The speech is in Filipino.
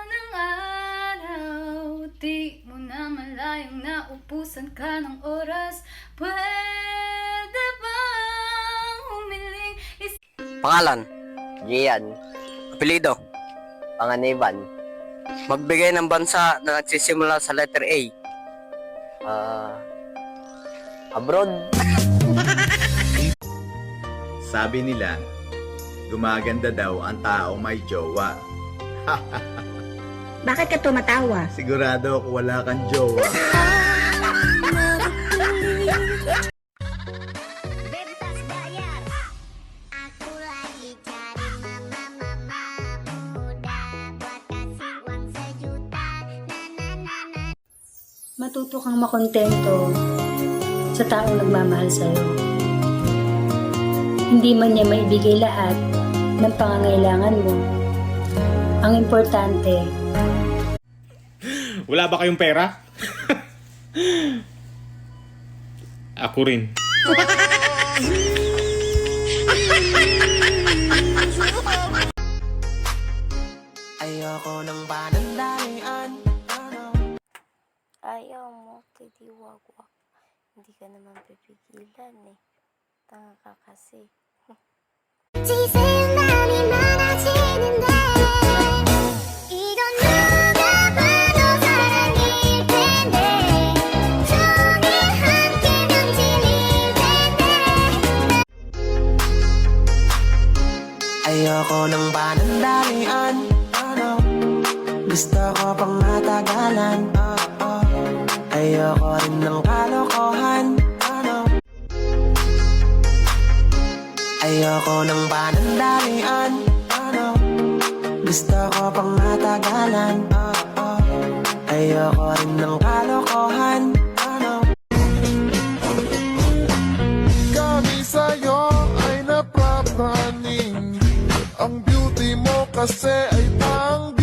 ng araw, di mo na malayong naupusan ka ng oras. Pwede bang humiling Pangalan? Gian. Apelido? Panganiban. Magbigay ng bansa na nagsisimula sa letter A. Abroad. Sabi nila, gumaganda daw ang taong may jowa. Bakit ka tumatawa? Sigurado ako wala kang jowa. Bebas bayar. Aku lagi cari mama muda buat kasih uang sejuta. Na. Matuto kang makontento sa taong nagmamahal sa'yo. Hindi man niya maibigay lahat ng pangangailangan mo. Ang importante, Wala ba kayong pera? Ako rin. Ayoko ng panandalian. Ayaw mo, kidiwagwak. Hindi ka naman pipigilan eh. Tanga ka kasi. 지새운 마음이 많아지는데 이건 누가 봐도 사랑일 텐데 종일 함께면 질릴 텐데 Ayoko ng panandalian. Gusto ko pang matagalan. Ayoko rin ng kalokohan. Ayoko ng panandalian. Gusto ko pang matagalan. Ayoko rin ng kalokohan. Kami sa'yo ay naprapraning. Ang beauty mo kasi ay pang